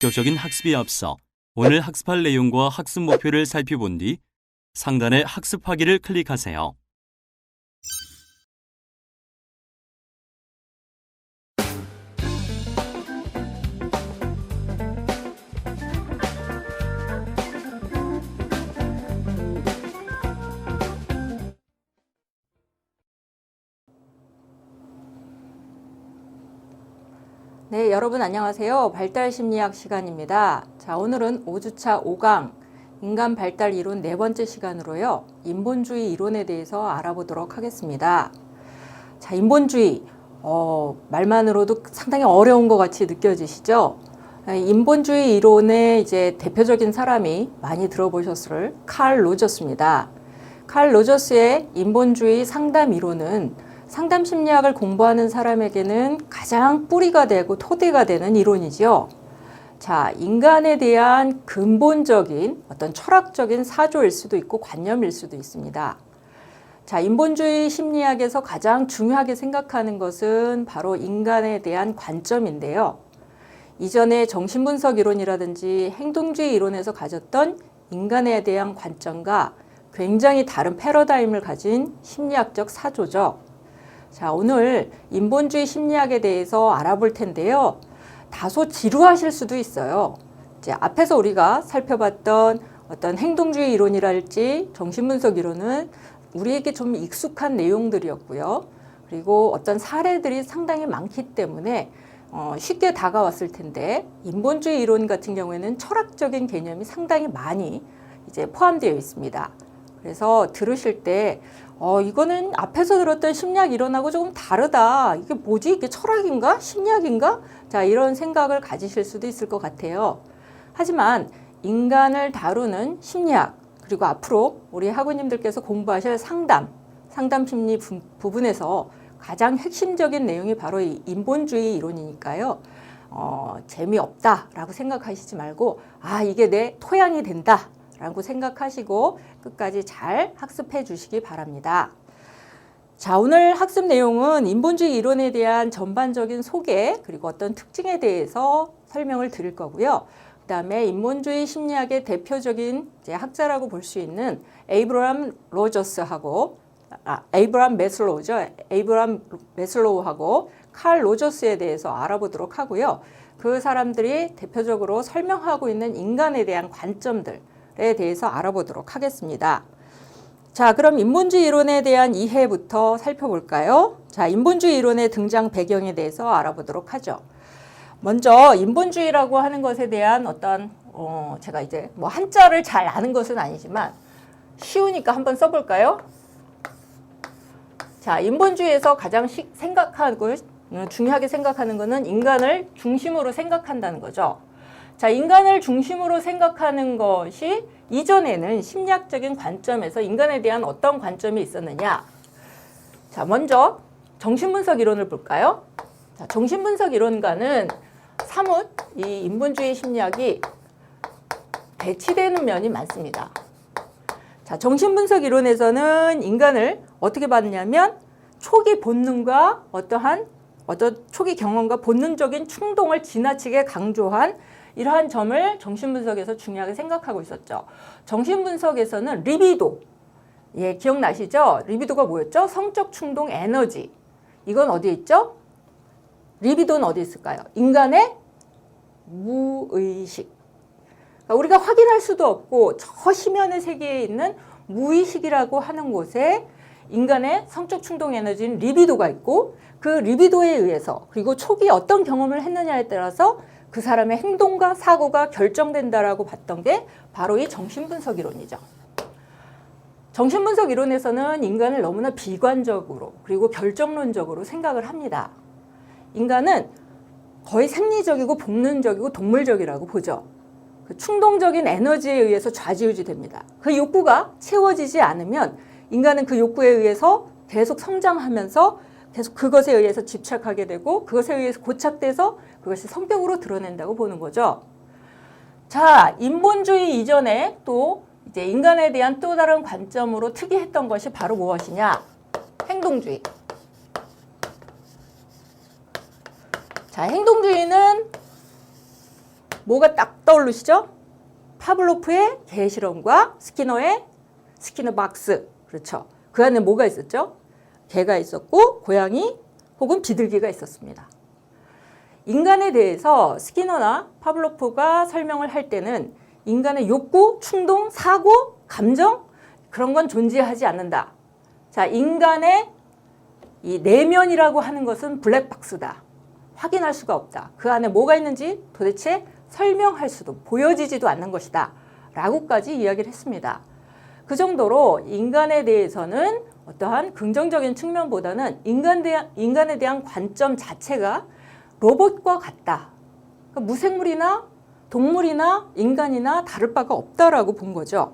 본격적인 학습에 앞서 오늘 학습할 내용과 학습 목표를 살펴본 뒤 상단의 학습하기를 클릭하세요. 네, 여러분 안녕하세요. 발달심리학 시간입니다. 자, 오늘은 5주차 5강 인간 발달 이론 네 번째 시간으로요. 인본주의 이론에 대해서 알아보도록 하겠습니다. 자, 인본주의 말만으로도 상당히 어려운 것 같이 느껴지시죠? 인본주의 이론의 이제 대표적인 사람이 많이 들어보셨을 칼 로저스입니다. 칼 로저스의 인본주의 상담 이론은 상담 심리학을 공부하는 사람에게는 가장 뿌리가 되고 토대가 되는 이론이지요. 자, 인간에 대한 근본적인 어떤 철학적인 사조일 수도 있고 관념일 수도 있습니다. 자, 인본주의 심리학에서 가장 중요하게 생각하는 것은 바로 인간에 대한 관점인데요. 이전에 정신분석 이론이라든지 행동주의 이론에서 가졌던 인간에 대한 관점과 굉장히 다른 패러다임을 가진 심리학적 사조죠. 자, 오늘 인본주의 심리학에 대해서 알아볼 텐데요. 다소 지루하실 수도 있어요. 이제 앞에서 우리가 살펴봤던 어떤 행동주의 이론이랄지 정신분석 이론은 우리에게 좀 익숙한 내용들이었고요. 그리고 어떤 사례들이 상당히 많기 때문에 쉽게 다가왔을 텐데 인본주의 이론 같은 경우에는 철학적인 개념이 상당히 많이 이제 포함되어 있습니다. 그래서 들으실 때 이거는 앞에서 들었던 심리학 이론하고 조금 다르다. 이게 뭐지? 이게 철학인가? 심리학인가? 자, 이런 생각을 가지실 수도 있을 것 같아요. 하지만 인간을 다루는 심리학, 그리고 앞으로 우리 학우님들께서 공부하실 상담 심리 부분에서 가장 핵심적인 내용이 바로 이 인본주의 이론이니까요. 재미없다라고 생각하시지 말고, 이게 내 토양이 된다 라고 생각하시고 끝까지 잘 학습해 주시기 바랍니다. 자, 오늘 학습 내용은 인본주의 이론에 대한 전반적인 소개 그리고 어떤 특징에 대해서 설명을 드릴 거고요. 그 다음에 인본주의 심리학의 대표적인 이제 학자라고 볼 수 있는 에이브러함 매슬로우하고 칼 로저스에 대해서 알아보도록 하고요. 그 사람들이 대표적으로 설명하고 있는 인간에 대한 관점들 에 대해서 알아보도록 하겠습니다. 자, 그럼 인본주의 이론에 대한 이해부터 살펴볼까요? 자, 인본주의 이론의 등장 배경에 대해서 알아보도록 하죠. 먼저 인본주의라고 하는 것에 대한 어떤 제가 이제 뭐 한자를 잘 아는 것은 아니지만 쉬우니까 한번 써볼까요? 자, 인본주의에서 가장 생각하고 중요하게 생각하는 것은 인간을 중심으로 생각한다는 거죠. 자, 인간을 중심으로 생각하는 것이 이전에는 심리학적인 관점에서 인간에 대한 어떤 관점이 있었느냐. 자, 먼저 정신분석 이론을 볼까요? 자, 정신분석 이론과는 사뭇 이 인본주의 심리학이 배치되는 면이 많습니다. 자, 정신분석 이론에서는 인간을 어떻게 봤냐면 초기 본능과 어떤 초기 경험과 본능적인 충동을 지나치게 강조한 이러한 점을 정신분석에서 중요하게 생각하고 있었죠. 정신분석에서는 리비도, 기억나시죠? 리비도가 뭐였죠? 성적 충동 에너지. 이건 어디에 있죠? 리비도는 어디 있을까요? 인간의 무의식. 그러니까 우리가 확인할 수도 없고 저 심연의 세계에 있는 무의식이라고 하는 곳에 인간의 성적 충동 에너지인 리비도가 있고 그 리비도에 의해서 그리고 초기 어떤 경험을 했느냐에 따라서 그 사람의 행동과 사고가 결정된다라고 봤던 게 바로 이 정신분석 이론이죠. 정신분석 이론에서는 인간을 너무나 비관적으로 그리고 결정론적으로 생각을 합니다. 인간은 거의 생리적이고 본능적이고 동물적이라고 보죠. 그 충동적인 에너지에 의해서 좌지우지됩니다. 그 욕구가 채워지지 않으면 인간은 그 욕구에 의해서 계속 성장하면서 계속 그것에 의해서 집착하게 되고 그것에 의해서 고착돼서 그것이 성격으로 드러낸다고 보는 거죠. 자, 인본주의 이전에 또 이제 인간에 대한 또 다른 관점으로 특이했던 것이 바로 무엇이냐? 행동주의. 자, 행동주의는 뭐가 딱 떠오르시죠? 파블로프의 개 실험과 스키너의 스키너 박스. 그렇죠. 그 안에 뭐가 있었죠? 개가 있었고 고양이 혹은 비둘기가 있었습니다. 인간에 대해서 스키너나 파블로프가 설명을 할 때는 인간의 욕구, 충동, 사고, 감정 그런 건 존재하지 않는다. 자, 인간의 이 내면이라고 하는 것은 블랙박스다. 확인할 수가 없다. 그 안에 뭐가 있는지 도대체 설명할 수도 보여지지도 않는 것이다. 라고까지 이야기를 했습니다. 그 정도로 인간에 대해서는 어떠한 긍정적인 측면보다는 인간에 대한 관점 자체가 로봇과 같다. 그러니까 무생물이나 동물이나 인간이나 다를 바가 없다라고 본 거죠.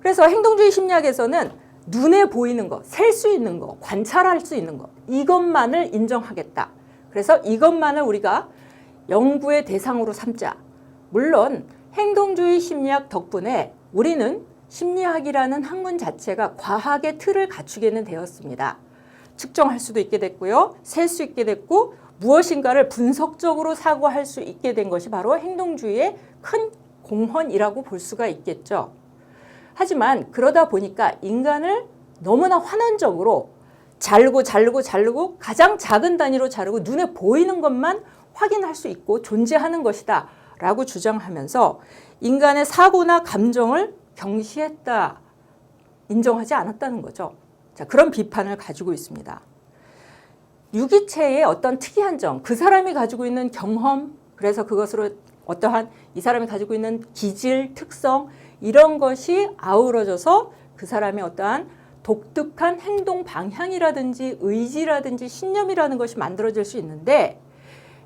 그래서 행동주의 심리학에서는 눈에 보이는 것, 셀 수 있는 것, 관찰할 수 있는 것, 이것만을 인정하겠다. 그래서 이것만을 우리가 연구의 대상으로 삼자. 물론 행동주의 심리학 덕분에 우리는 심리학이라는 학문 자체가 과학의 틀을 갖추게는 되었습니다. 측정할 수도 있게 됐고요. 셀 수 있게 됐고 무엇인가를 분석적으로 사고할 수 있게 된 것이 바로 행동주의의 큰 공헌이라고 볼 수가 있겠죠. 하지만 그러다 보니까 인간을 너무나 환원적으로 자르고 가장 작은 단위로 자르고 눈에 보이는 것만 확인할 수 있고 존재하는 것이다 라고 주장하면서 인간의 사고나 감정을 경시했다, 인정하지 않았다는 거죠. 자, 그런 비판을 가지고 있습니다. 유기체의 어떤 특이한 점, 그 사람이 가지고 있는 경험, 그래서 그것으로 어떠한 이 사람이 가지고 있는 기질, 특성 이런 것이 아우러져서 그 사람의 어떠한 독특한 행동 방향이라든지 의지라든지 신념이라는 것이 만들어질 수 있는데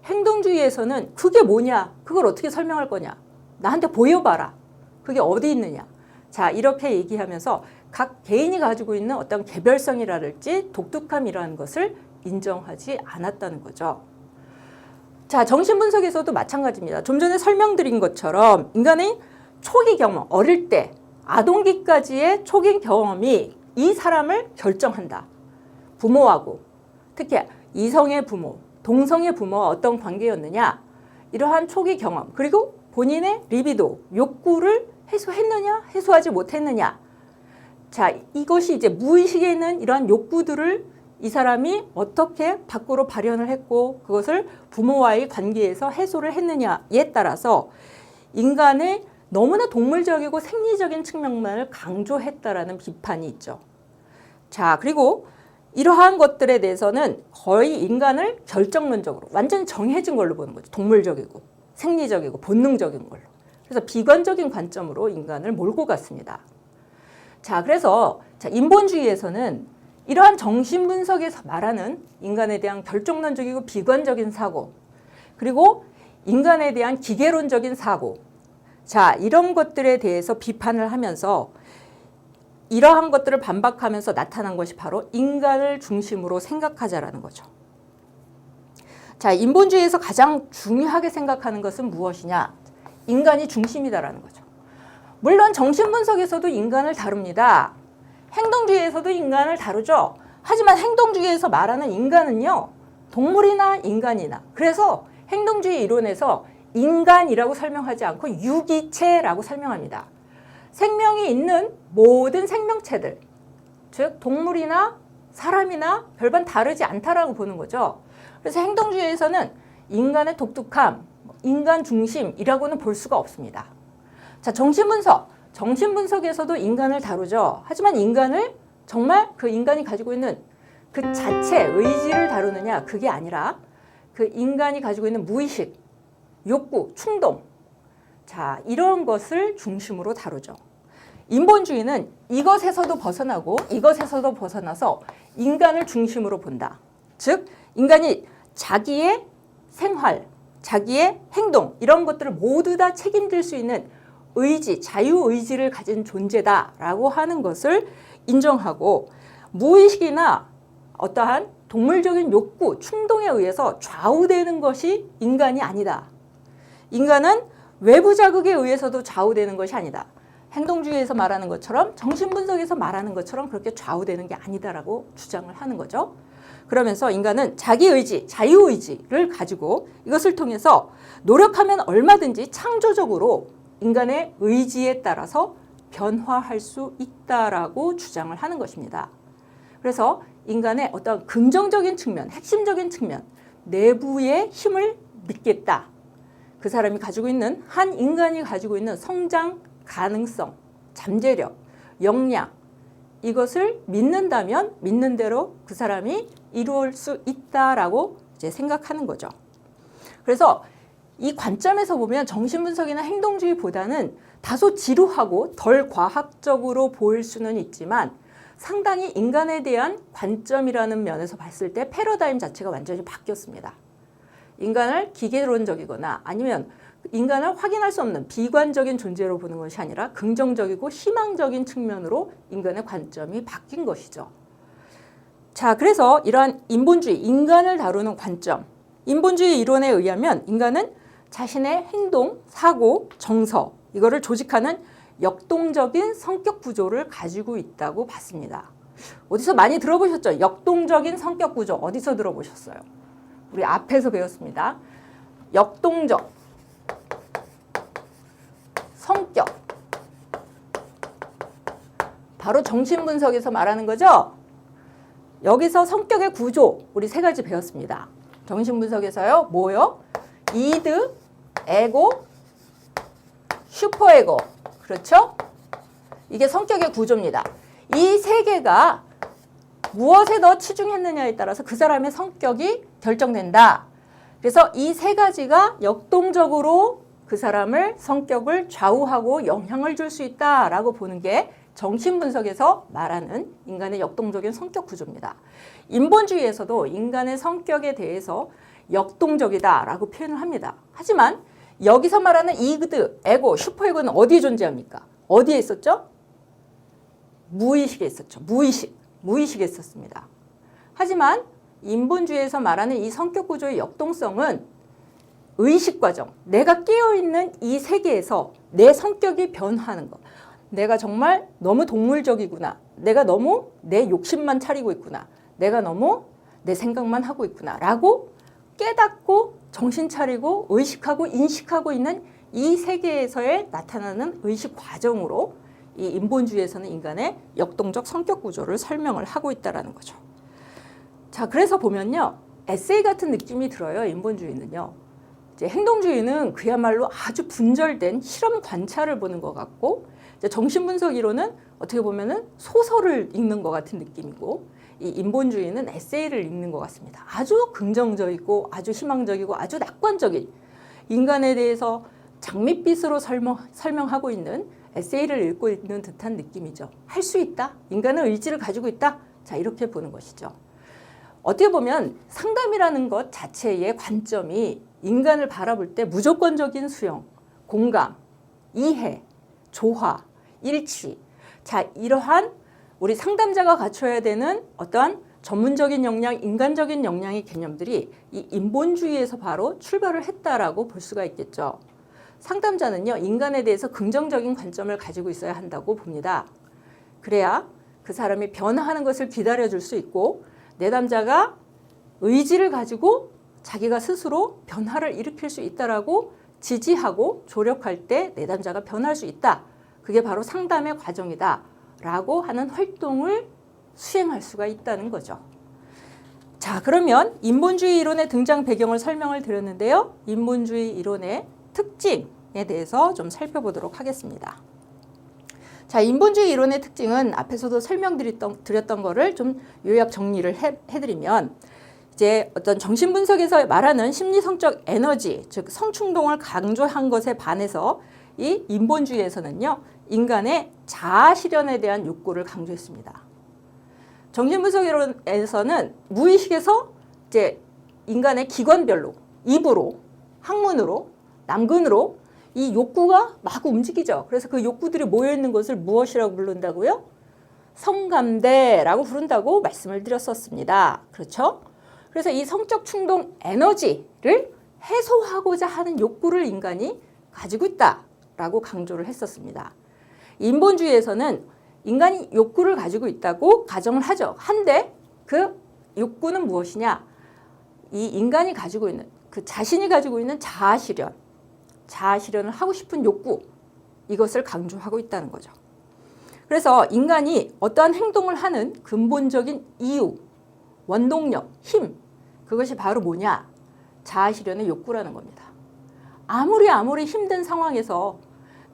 행동주의에서는 그게 뭐냐? 그걸 어떻게 설명할 거냐? 나한테 보여봐라. 그게 어디 있느냐? 자, 이렇게 얘기하면서 각 개인이 가지고 있는 어떤 개별성이랄지 독특함이라는 것을 인정하지 않았다는 거죠. 자, 정신분석에서도 마찬가지입니다. 좀 전에 설명드린 것처럼 인간의 초기 경험, 어릴 때 아동기까지의 초기 경험이 이 사람을 결정한다. 부모하고 특히 이성의 부모, 동성의 부모와 어떤 관계였느냐 이러한 초기 경험 그리고 본인의 리비도, 욕구를 해소했느냐 해소하지 못했느냐 자, 이것이 이제 무의식에 있는 이러한 욕구들을 이 사람이 어떻게 밖으로 발현을 했고 그것을 부모와의 관계에서 해소를 했느냐에 따라서 인간의 너무나 동물적이고 생리적인 측면만을 강조했다라는 비판이 있죠. 자, 그리고 이러한 것들에 대해서는 거의 인간을 결정론적으로 완전히 정해진 걸로 보는 거죠. 동물적이고 생리적이고 본능적인 걸로. 그래서 비관적인 관점으로 인간을 몰고 갔습니다. 자, 그래서 인본주의에서는 이러한 정신분석에서 말하는 인간에 대한 결정론적이고 비관적인 사고 그리고 인간에 대한 기계론적인 사고 자, 이런 것들에 대해서 비판을 하면서 이러한 것들을 반박하면서 나타난 것이 바로 인간을 중심으로 생각하자라는 거죠. 자, 인본주의에서 가장 중요하게 생각하는 것은 무엇이냐? 인간이 중심이다라는 거죠. 물론 정신분석에서도 인간을 다룹니다. 행동주의에서도 인간을 다루죠. 하지만 행동주의에서 말하는 인간은요. 동물이나 인간이나 그래서 행동주의 이론에서 인간이라고 설명하지 않고 유기체라고 설명합니다. 생명이 있는 모든 생명체들, 즉 동물이나 사람이나 별반 다르지 않다라고 보는 거죠. 그래서 행동주의에서는 인간의 독특함, 인간 중심이라고는 볼 수가 없습니다. 자, 정신분석에서도 인간을 다루죠. 하지만 인간을 정말 그 인간이 가지고 있는 그 자체 의지를 다루느냐 그게 아니라 그 인간이 가지고 있는 무의식, 욕구, 충동 자, 이런 것을 중심으로 다루죠. 인본주의는 이것에서도 벗어나고 이것에서도 벗어나서 인간을 중심으로 본다. 즉 인간이 자기의 생활, 자기의 행동 이런 것들을 모두 다 책임질 수 있는 의지, 자유의지를 가진 존재다라고 하는 것을 인정하고 무의식이나 어떠한 동물적인 욕구, 충동에 의해서 좌우되는 것이 인간이 아니다. 인간은 외부 자극에 의해서도 좌우되는 것이 아니다. 행동주의에서 말하는 것처럼 정신분석에서 말하는 것처럼 그렇게 좌우되는 게 아니다라고 주장을 하는 거죠. 그러면서 인간은 자기 의지, 자유의지를 가지고 이것을 통해서 노력하면 얼마든지 창조적으로 인간의 의지에 따라서 변화할 수 있다라고 주장을 하는 것입니다. 그래서 인간의 어떤 긍정적인 측면, 핵심적인 측면, 내부의 힘을 믿겠다. 그 사람이 가지고 있는, 한 인간이 가지고 있는 성장 가능성, 잠재력, 역량, 이것을 믿는다면 믿는 대로 그 사람이 이루어질 수 있다라고 이제 생각하는 거죠. 그래서 이 관점에서 보면 정신분석이나 행동주의보다는 다소 지루하고 덜 과학적으로 보일 수는 있지만 상당히 인간에 대한 관점이라는 면에서 봤을 때 패러다임 자체가 완전히 바뀌었습니다. 인간을 기계론적이거나 아니면 인간을 확인할 수 없는 비관적인 존재로 보는 것이 아니라 긍정적이고 희망적인 측면으로 인간의 관점이 바뀐 것이죠. 자, 그래서 이러한 인본주의, 인간을 다루는 관점, 인본주의 이론에 의하면 인간은 자신의 행동, 사고, 정서, 이거를 조직하는 역동적인 성격 구조를 가지고 있다고 봤습니다. 어디서 많이 들어보셨죠? 역동적인 성격 구조, 어디서 들어보셨어요? 우리 앞에서 배웠습니다. 역동적 성격, 바로 정신분석에서 말하는 거죠. 여기서 성격의 구조 우리 세 가지 배웠습니다. 정신분석에서요. 뭐요? 이드, 에고, 슈퍼에고. 그렇죠? 이게 성격의 구조입니다. 이 세 개가 무엇에 더 치중했느냐에 따라서 그 사람의 성격이 결정된다. 그래서 이 세 가지가 역동적으로 그 사람을 성격을 좌우하고 영향을 줄 수 있다라고 보는 게 정신분석에서 말하는 인간의 역동적인 성격 구조입니다. 인본주의에서도 인간의 성격에 대해서 역동적이다라고 표현을 합니다. 하지만 여기서 말하는 이드, 에고, 슈퍼에고는 어디에 존재합니까? 어디에 있었죠? 무의식에 있었죠. 무의식에 있었습니다. 하지만 인본주의에서 말하는 이 성격 구조의 역동성은 의식 과정, 내가 깨어있는 이 세계에서 내 성격이 변화하는 것. 내가 정말 너무 동물적이구나. 내가 너무 내 욕심만 차리고 있구나. 내가 너무 내 생각만 하고 있구나. 라고 깨닫고 정신 차리고 의식하고 인식하고 있는 이 세계에서의 나타나는 의식 과정으로 이 인본주의에서는 인간의 역동적 성격 구조를 설명을 하고 있다는 거죠. 자, 그래서 보면요. 에세이 같은 느낌이 들어요. 인본주의는요. 이제 행동주의는 그야말로 아주 분절된 실험 관찰을 보는 것 같고, 이제 정신분석 이론은 어떻게 보면은 소설을 읽는 것 같은 느낌이고, 이 인본주의는 에세이를 읽는 것 같습니다. 아주 긍정적이고, 아주 희망적이고, 아주 낙관적인 인간에 대해서 장밋빛으로 설명하고 있는 에세이를 읽고 있는 듯한 느낌이죠. 할 수 있다. 인간은 의지를 가지고 있다. 자, 이렇게 보는 것이죠. 어떻게 보면 상담이라는 것 자체의 관점이 인간을 바라볼 때 무조건적인 수용, 공감, 이해, 조화, 일치. 자, 이러한 우리 상담자가 갖춰야 되는 어떠한 전문적인 역량, 인간적인 역량의 개념들이 이 인본주의에서 바로 출발을 했다라고 볼 수가 있겠죠. 상담자는요, 인간에 대해서 긍정적인 관점을 가지고 있어야 한다고 봅니다. 그래야 그 사람이 변화하는 것을 기다려줄 수 있고, 내담자가 의지를 가지고 자기가 스스로 변화를 일으킬 수 있다라고 지지하고 조력할 때 내담자가 변할 수 있다. 그게 바로 상담의 과정이다라고 하는 활동을 수행할 수가 있다는 거죠. 자, 그러면 인본주의 이론의 등장 배경을 설명을 드렸는데요. 인본주의 이론의 특징에 대해서 좀 살펴보도록 하겠습니다. 자, 인본주의 이론의 특징은 앞에서도 설명드렸던 거를 좀 요약 정리를 해드리면, 이제 어떤 정신분석에서 말하는 심리성적 에너지, 즉 성충동을 강조한 것에 반해서 이 인본주의에서는요, 인간의 자아 실현에 대한 욕구를 강조했습니다. 정신분석 이론에서는 무의식에서 이제 인간의 기관별로, 입으로, 항문으로, 남근으로 이 욕구가 막 움직이죠. 그래서 그 욕구들이 모여있는 것을 무엇이라고 부른다고요? 성감대라고 부른다고 말씀을 드렸었습니다. 그렇죠? 그래서 이 성적 충동 에너지를 해소하고자 하는 욕구를 인간이 가지고 있다라고 강조를 했었습니다. 인본주의에서는 인간이 욕구를 가지고 있다고 가정을 하죠. 한데 그 욕구는 무엇이냐? 이 인간이 가지고 있는 그 자신이 가지고 있는 자아 실현을 하고 싶은 욕구, 이것을 강조하고 있다는 거죠. 그래서 인간이 어떠한 행동을 하는 근본적인 이유, 원동력, 힘, 그것이 바로 뭐냐? 자아 실현의 욕구라는 겁니다. 아무리 힘든 상황에서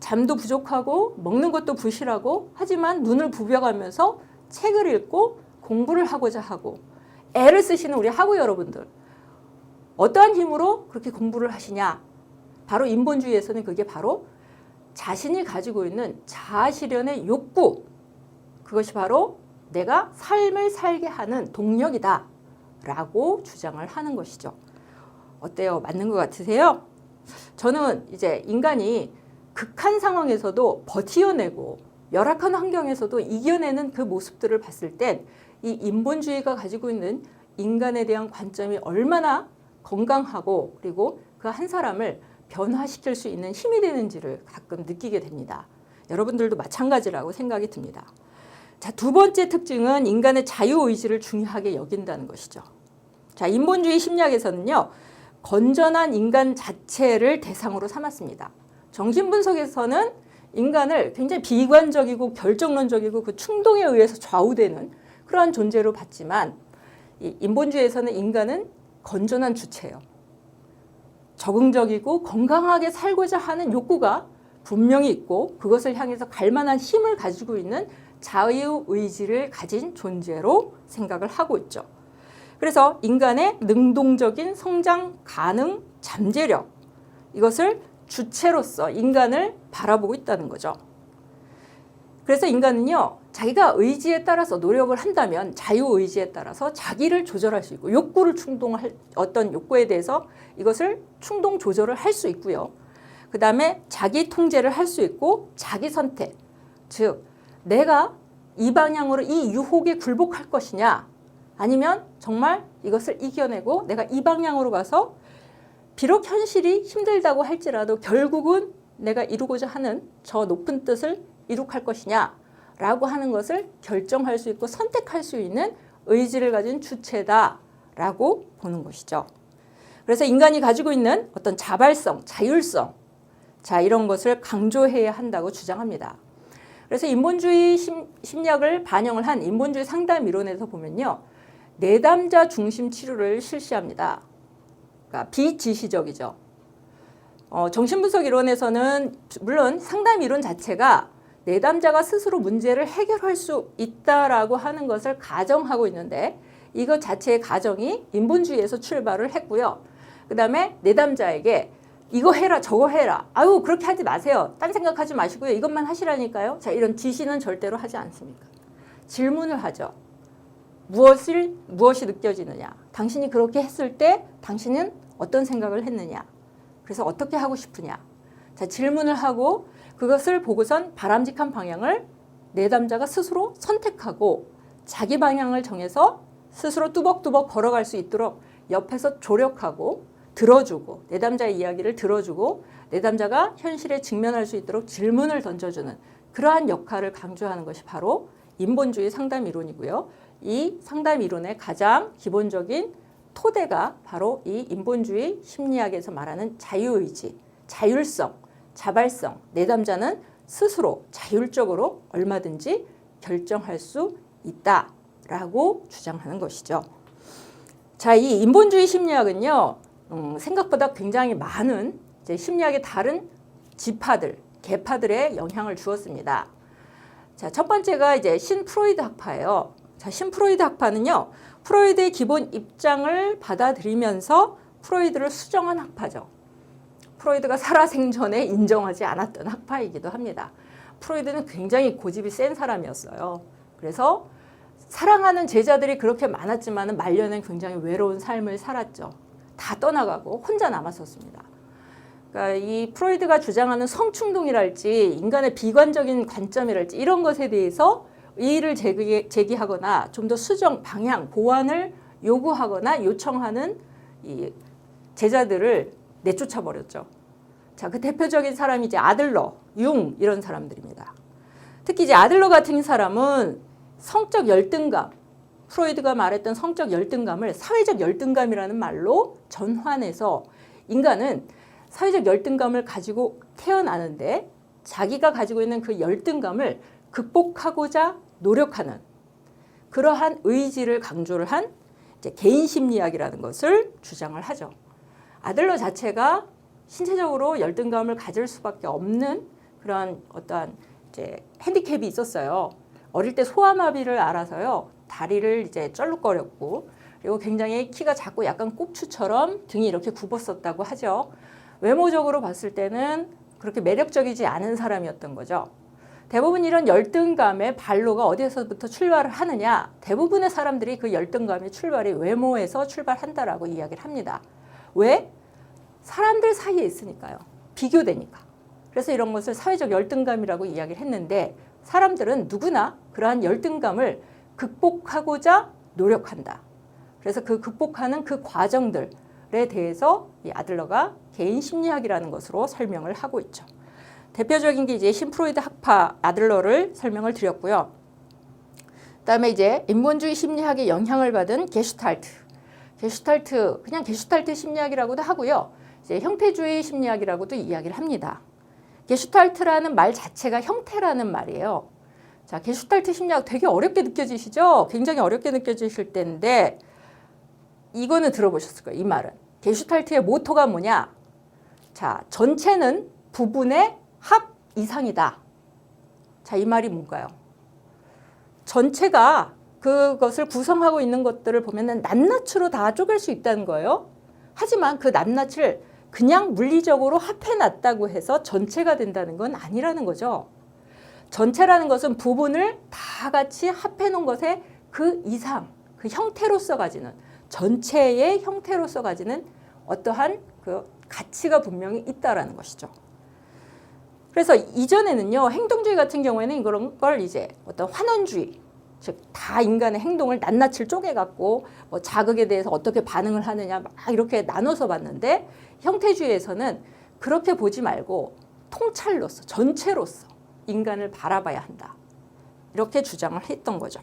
잠도 부족하고 먹는 것도 부실하고 하지만 눈을 부벼가면서 책을 읽고 공부를 하고자 하고 애를 쓰시는 우리 학우 여러분들, 어떠한 힘으로 그렇게 공부를 하시냐? 바로 인본주의에서는 그게 바로 자신이 가지고 있는 자아 실현의 욕구, 그것이 바로 내가 삶을 살게 하는 동력이다 라고 주장을 하는 것이죠. 어때요? 맞는 것 같으세요? 저는 이제 인간이 극한 상황에서도 버티어내고 열악한 환경에서도 이겨내는 그 모습들을 봤을 땐 이 인본주의가 가지고 있는 인간에 대한 관점이 얼마나 건강하고 그리고 그 한 사람을 변화시킬 수 있는 힘이 되는지를 가끔 느끼게 됩니다. 여러분들도 마찬가지라고 생각이 듭니다. 자, 두 번째 특징은 인간의 자유의지를 중요하게 여긴다는 것이죠. 자, 인본주의 심리학에서는요, 건전한 인간 자체를 대상으로 삼았습니다. 정신분석에서는 인간을 굉장히 비관적이고 결정론적이고 그 충동에 의해서 좌우되는 그러한 존재로 봤지만, 이 인본주의에서는 인간은 건전한 주체예요. 적응적이고 건강하게 살고자 하는 욕구가 분명히 있고 그것을 향해서 갈 만한 힘을 가지고 있는 자유의지를 가진 존재로 생각을 하고 있죠. 그래서 인간의 능동적인 성장 가능 잠재력, 이것을 주체로서 인간을 바라보고 있다는 거죠. 그래서 인간은요, 자기가 의지에 따라서 노력을 한다면 자유의지에 따라서 자기를 조절할 수 있고 욕구를 충동할 어떤 욕구에 대해서 이것을 충동 조절을 할 수 있고요. 그 다음에 자기 통제를 할 수 있고 자기 선택, 즉 내가 이 방향으로 이 유혹에 굴복할 것이냐 아니면 정말 이것을 이겨내고 내가 이 방향으로 가서 비록 현실이 힘들다고 할지라도 결국은 내가 이루고자 하는 저 높은 뜻을 이룩할 것이냐 라고 하는 것을 결정할 수 있고 선택할 수 있는 의지를 가진 주체다라고 보는 것이죠. 그래서 인간이 가지고 있는 어떤 자발성, 자율성, 자, 이런 것을 강조해야 한다고 주장합니다. 그래서 인본주의 심리학을 반영을 한 인본주의 상담 이론에서 보면요, 내담자 중심 치료를 실시합니다. 그러니까 비지시적이죠. 정신분석 이론에서는 물론 상담 이론 자체가 내담자가 스스로 문제를 해결할 수 있다라고 하는 것을 가정하고 있는데 이것 자체의 가정이 인본주의에서 출발을 했고요. 그 다음에 내담자에게 이거 해라 저거 해라, 아유 그렇게 하지 마세요, 딴 생각하지 마시고요, 이것만 하시라니까요. 자, 이런 지시는 절대로 하지 않습니까? 질문을 하죠. 무엇이 느껴지느냐, 당신이 그렇게 했을 때 당신은 어떤 생각을 했느냐, 그래서 어떻게 하고 싶으냐. 자, 질문을 하고 그것을 보고선 바람직한 방향을 내담자가 스스로 선택하고 자기 방향을 정해서 스스로 뚜벅뚜벅 걸어갈 수 있도록 옆에서 조력하고 들어주고 내담자의 이야기를 들어주고 내담자가 현실에 직면할 수 있도록 질문을 던져주는 그러한 역할을 강조하는 것이 바로 인본주의 상담 이론이고요. 이 상담 이론의 가장 기본적인 토대가 바로 이 인본주의 심리학에서 말하는 자유의지, 자율성, 자발성, 내담자는 스스로 자율적으로 얼마든지 결정할 수 있다라고 주장하는 것이죠. 자, 이 인본주의 심리학은요, 생각보다 굉장히 많은 이제 심리학의 다른 지파들, 계파들의 영향을 주었습니다. 자, 첫 번째가 이제 신프로이드 학파예요. 자, 신프로이드 학파는요, 프로이드의 기본 입장을 받아들이면서 프로이드를 수정한 학파죠. 프로이드가 살아생전에 인정하지 않았던 학파이기도 합니다. 프로이드는 굉장히 고집이 센 사람이었어요. 그래서 사랑하는 제자들이 그렇게 많았지만 말년엔 굉장히 외로운 삶을 살았죠. 다 떠나가고 혼자 남았었습니다. 그러니까 이 프로이드가 주장하는 성충동이랄지 인간의 비관적인 관점이랄지 이런 것에 대해서 이의를 제기하거나 좀 더 수정, 방향, 보완을 요구하거나 요청하는 이 제자들을 내쫓아 버렸죠. 자, 그 대표적인 사람이 이제 아들러, 융 이런 사람들입니다. 특히 이제 아들러 같은 사람은 성적 열등감, 프로이드가 말했던 성적 열등감을 사회적 열등감이라는 말로 전환해서 인간은 사회적 열등감을 가지고 태어나는데 자기가 가지고 있는 그 열등감을 극복하고자 노력하는 그러한 의지를 강조를 한 이제 개인 심리학이라는 것을 주장을 하죠. 아들러 자체가 신체적으로 열등감을 가질 수밖에 없는 그런 어떠한 이제 핸디캡이 있었어요. 어릴 때 소아마비를 알아서요. 다리를 이제 쩔룩거렸고 그리고 굉장히 키가 작고 약간 꼽추처럼 등이 이렇게 굽었었다고 하죠. 외모적으로 봤을 때는 그렇게 매력적이지 않은 사람이었던 거죠. 대부분 이런 열등감의 발로가 어디에서부터 출발을 하느냐? 대부분의 사람들이 그 열등감의 출발이 외모에서 출발한다라고 이야기를 합니다. 왜? 사람들 사이에 있으니까요. 비교되니까. 그래서 이런 것을 사회적 열등감이라고 이야기를 했는데 사람들은 누구나 그러한 열등감을 극복하고자 노력한다. 그래서 그 극복하는 그 과정들에 대해서 이 아들러가 개인 심리학이라는 것으로 설명을 하고 있죠. 대표적인 게 이제 신프로이드 학파 아들러를 설명을 드렸고요. 그다음에 이제 인본주의 심리학의 영향을 받은 게슈탈트, 그냥 게슈탈트 심리학이라고도 하고요. 이제 형태주의 심리학이라고도 이야기를 합니다. 게슈탈트라는 말 자체가 형태라는 말이에요. 자, 게슈탈트 심리학 되게 어렵게 느껴지시죠? 굉장히 어렵게 느껴지실 텐데 이거는 들어보셨을 거예요. 이 말은. 게슈탈트의 모토가 뭐냐? 자, 전체는 부분의 합 이상이다. 자, 이 말이 뭔가요? 전체가 그것을 구성하고 있는 것들을 보면은 낱낱으로 다 쪼갤 수 있다는 거예요. 하지만 그 낱낱을 그냥 물리적으로 합해놨다고 해서 전체가 된다는 건 아니라는 거죠. 전체라는 것은 부분을 다 같이 합해놓은 것의 그 이상, 그 형태로서 가지는, 전체의 형태로서 가지는 어떠한 그 가치가 분명히 있다라는 것이죠. 그래서 이전에는요, 행동주의 같은 경우에는 그런 걸 이제 어떤 환원주의, 즉 다 인간의 행동을 낱낱을 쪼개갖고 뭐 자극에 대해서 어떻게 반응을 하느냐 막 이렇게 나눠서 봤는데 형태주의에서는 그렇게 보지 말고 통찰로서, 전체로서 인간을 바라봐야 한다. 이렇게 주장을 했던 거죠.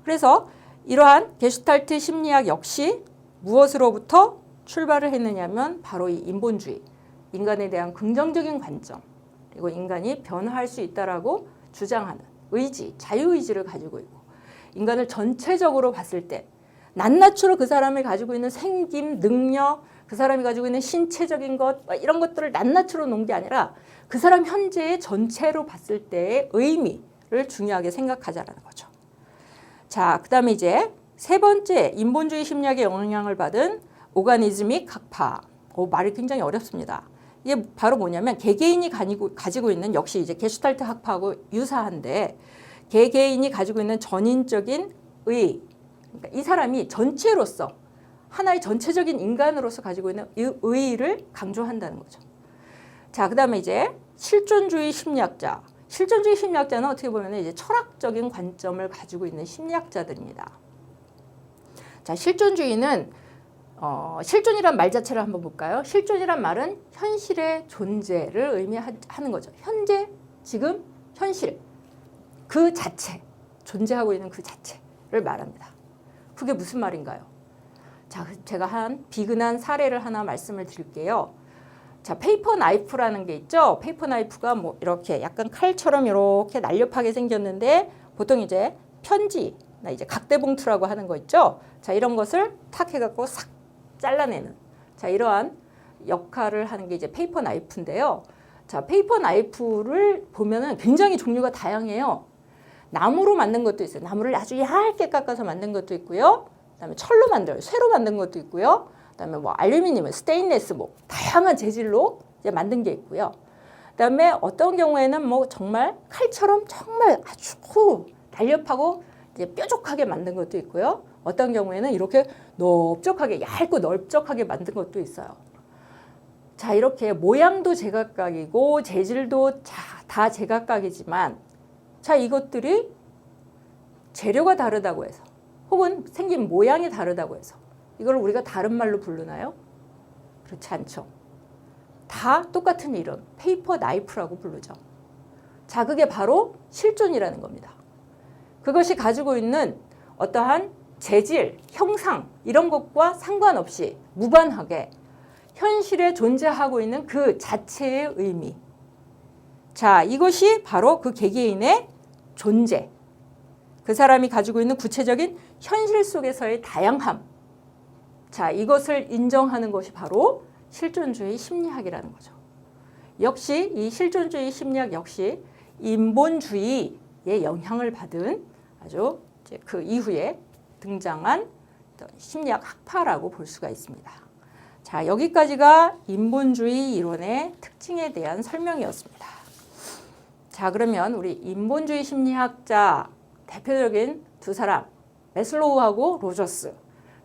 그래서 이러한 게슈탈트 심리학 역시 무엇으로부터 출발을 했느냐면 바로 이 인본주의, 인간에 대한 긍정적인 관점, 그리고 인간이 변화할 수 있다라고 주장하는 의지, 자유의지를 가지고 있고 인간을 전체적으로 봤을 때 낱낱으로 그 사람이 가지고 있는 생김, 능력, 그 사람이 가지고 있는 신체적인 것 이런 것들을 낱낱으로 놓은 게 아니라 그 사람 현재의 전체로 봤을 때의 의미를 중요하게 생각하자라는 거죠. 자, 그 다음에 이제 세 번째 인본주의 심리학의 영향을 받은 오가니즈믹 학파. 말이 굉장히 어렵습니다. 이게 바로 뭐냐면 개개인이 가지고 있는 역시 이제 게슈탈트 학파하고 유사한데 개개인이 가지고 있는 전인적인 의, 그러니까 이 사람이 전체로서 하나의 전체적인 인간으로서 가지고 있는 이 의의를 강조한다는 거죠. 자, 그다음에 이제 실존주의 심리학자. 실존주의 심리학자는 어떻게 보면 이제 철학적인 관점을 가지고 있는 심리학자들입니다. 자, 실존주의는 실존이란 말 자체를 한번 볼까요? 실존이란 말은 현실의 존재를 의미하는 거죠. 현재, 지금, 현실. 그 자체, 존재하고 있는 그 자체를 말합니다. 그게 무슨 말인가요? 자, 제가 한 비근한 사례를 하나 말씀을 드릴게요. 자, 페이퍼 나이프라는 게 있죠. 페이퍼 나이프가 뭐 이렇게 약간 칼처럼 이렇게 날렵하게 생겼는데 보통 이제 편지, 이제 각대봉투라고 하는 거 있죠. 자, 이런 것을 탁 해갖고 싹 잘라내는. 자, 이러한 역할을 하는 게 이제 페이퍼 나이프인데요. 자, 페이퍼 나이프를 보면은 굉장히 종류가 다양해요. 나무로 만든 것도 있어요. 나무를 아주 얇게 깎아서 만든 것도 있고요. 그다음에 철로 만들어요. 쇠로 만든 것도 있고요. 그다음에 뭐 알루미늄, 스테인레스 뭐 다양한 재질로 이제 만든 게 있고요. 그다음에 어떤 경우에는 뭐 정말 칼처럼 정말 아주 날렵하고 이제 뾰족하게 만든 것도 있고요. 어떤 경우에는 이렇게 넓적하게 얇고 넓적하게 만든 것도 있어요. 자, 이렇게 모양도 제각각이고 재질도 다 제각각이지만 자, 이것들이 재료가 다르다고 해서 혹은 생긴 모양이 다르다고 해서 이걸 우리가 다른 말로 부르나요? 그렇지 않죠. 다 똑같은 이름, 페이퍼 나이프라고 부르죠. 자, 그게 바로 실존이라는 겁니다. 그것이 가지고 있는 어떠한 재질, 형상 이런 것과 상관없이 무관하게 현실에 존재하고 있는 그 자체의 의미. 자, 이것이 바로 그 개개인의 존재. 그 사람이 가지고 있는 구체적인 현실 속에서의 다양함. 자, 이것을 인정하는 것이 바로 실존주의 심리학이라는 거죠. 역시 이 실존주의 심리학 역시 인본주의의 영향을 받은 아주 이제 그 이후에 등장한 심리학 학파라고 볼 수가 있습니다. 자, 여기까지가 인본주의 이론의 특징에 대한 설명이었습니다. 자, 그러면 우리 인본주의 심리학자 대표적인 두 사람, 매슬로우하고 로저스.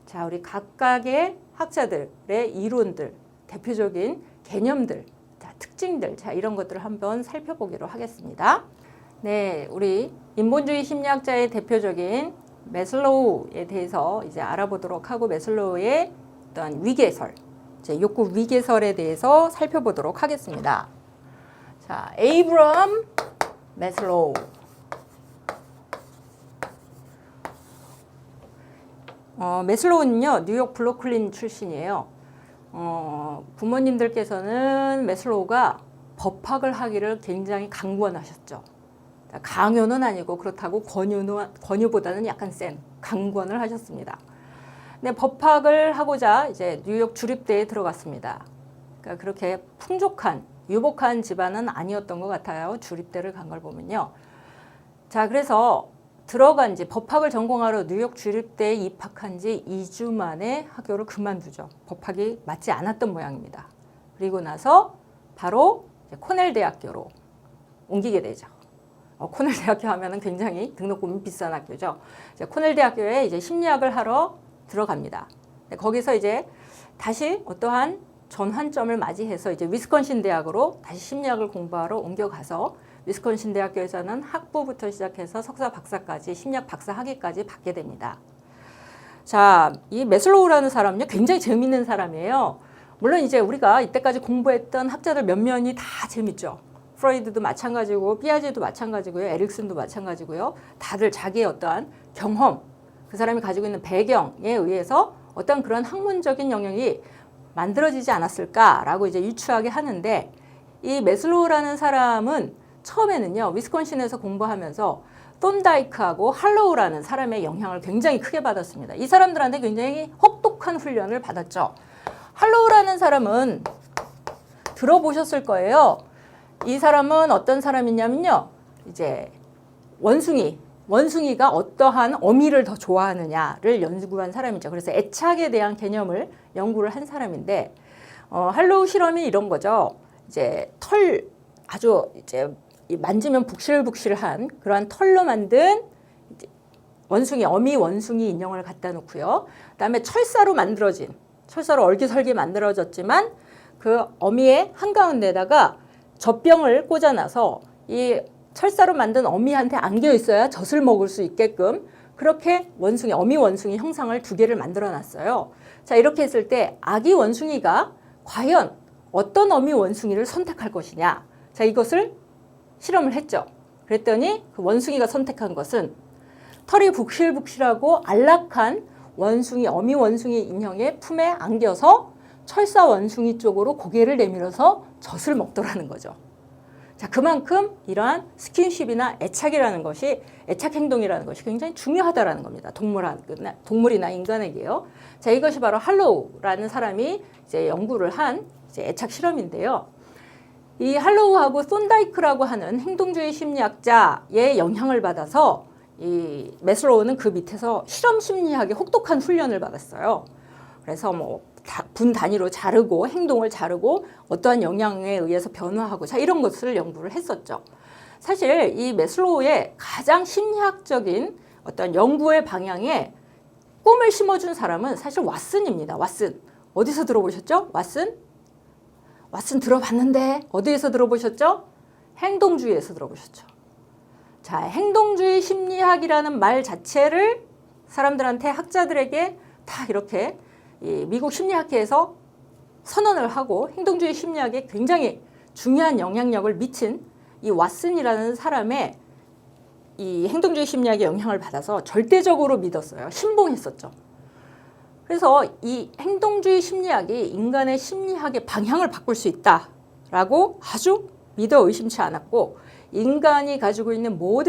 자, 우리 각각의 학자들의 이론들, 대표적인 개념들, 자, 특징들, 자, 이런 것들을 한번 살펴보기로 하겠습니다. 네, 우리 인본주의 심리학자의 대표적인 매슬로우에 대해서 이제 알아보도록 하고, 매슬로우의 어떤 위계설, 욕구 위계설에 대해서 살펴보도록 하겠습니다. 자, 에이브럼 매슬로우. 매슬로우는요, 뉴욕 브루클린 출신이에요. 부모님들께서는 매슬로우가 법학을 하기를 굉장히 강권하셨죠. 강요는 아니고 그렇다고 권유보다는 약간 센 강권을 하셨습니다. 근데 법학을 하고자 이제 뉴욕 주립대에 들어갔습니다. 그러니까 그렇게 풍족한, 유복한 집안은 아니었던 것 같아요. 주립대를 간 걸 보면요. 자, 그래서 들어간 지 법학을 전공하러 뉴욕 주립대에 입학한 지 2주 만에 학교를 그만두죠. 법학이 맞지 않았던 모양입니다. 그리고 나서 바로 코넬 대학교로 옮기게 되죠. 코넬 대학교 하면은 굉장히 등록금이 비싼 학교죠. 코넬 대학교에 이제 심리학을 하러 들어갑니다. 거기서 이제 다시 어떠한 전환점을 맞이해서 이제 위스콘신 대학으로 다시 심리학을 공부하러 옮겨가서 위스콘신 대학교에서는 학부부터 시작해서 석사 박사까지 심리학 박사 학위까지 받게 됩니다. 자, 이 매슬로우라는 사람은요, 굉장히 재미있는 사람이에요. 물론 이제 우리가 이때까지 공부했던 학자들 몇몇이 다 재밌죠. 프로이드도 마찬가지고, 피아제도 마찬가지고요, 에릭슨도 마찬가지고요. 다들 자기의 어떠한 경험, 그 사람이 가지고 있는 배경에 의해서 어떤 그런 학문적인 영역이 만들어지지 않았을까라고 이제 유추하게 하는데, 이 매슬로우라는 사람은 처음에는요, 위스콘신에서 공부하면서 톤다이크하고 할로우라는 사람의 영향을 굉장히 크게 받았습니다. 이 사람들한테 굉장히 혹독한 훈련을 받았죠. 할로우라는 사람은 들어보셨을 거예요. 이 사람은 어떤 사람이냐면요, 이제 원숭이가 어떠한 어미를 더 좋아하느냐를 연구한 사람이죠. 그래서 애착에 대한 개념을 연구를 한 사람인데, 할로우 실험이 이런 거죠. 이제 아주 이제 만지면 북실북실한 그러한 털로 만든 어미 원숭이 인형을 갖다 놓고요. 그다음에 철사로 얼기설기 만들어졌지만 그 어미의 한가운데다가 젖병을 꽂아놔서 이 철사로 만든 어미한테 안겨 있어야 젖을 먹을 수 있게끔 그렇게 어미 원숭이 형상을 2개를 만들어 놨어요. 자, 이렇게 했을 때 아기 원숭이가 과연 어떤 어미 원숭이를 선택할 것이냐. 자, 이것을 실험을 했죠. 그랬더니 그 원숭이가 선택한 것은 털이 북실북실하고 안락한 어미 원숭이 인형의 품에 안겨서 철사 원숭이 쪽으로 고개를 내밀어서 젖을 먹더라는 거죠. 자, 그만큼 이러한 스킨십이나 애착 행동이라는 것이 굉장히 중요하다라는 겁니다. 동물이나 인간에게요. 자, 이것이 바로 할로우라는 사람이 이제 연구를 한 이제 애착 실험인데요. 이 할로우하고 톤다이크라고 하는 행동주의 심리학자의 영향을 받아서 이 매슬로우는 그 밑에서 실험 심리학의 혹독한 훈련을 받았어요. 그래서 분 단위로 자르고 행동을 자르고 어떠한 영향에 의해서 변화하고, 자, 이런 것을 연구를 했었죠. 사실 이 매슬로우의 가장 심리학적인 어떤 연구의 방향에 꿈을 심어준 사람은 사실 왓슨입니다. 왓슨. 어디서 들어보셨죠? 왓슨 들어봤는데 어디에서 들어보셨죠? 행동주의에서 들어보셨죠. 자, 행동주의 심리학이라는 말 자체를 사람들한테, 학자들에게 다 이렇게 이 미국 심리학회에서 선언을 하고 행동주의 심리학에 굉장히 중요한 영향력을 미친 이 왓슨이라는 사람의 이 행동주의 심리학의 영향을 받아서 절대적으로 믿었어요. 신봉했었죠. 그래서 이 행동주의 심리학이 인간의 심리학의 방향을 바꿀 수 있다라고 아주 믿어 의심치 않았고, 인간이 가지고 있는 모든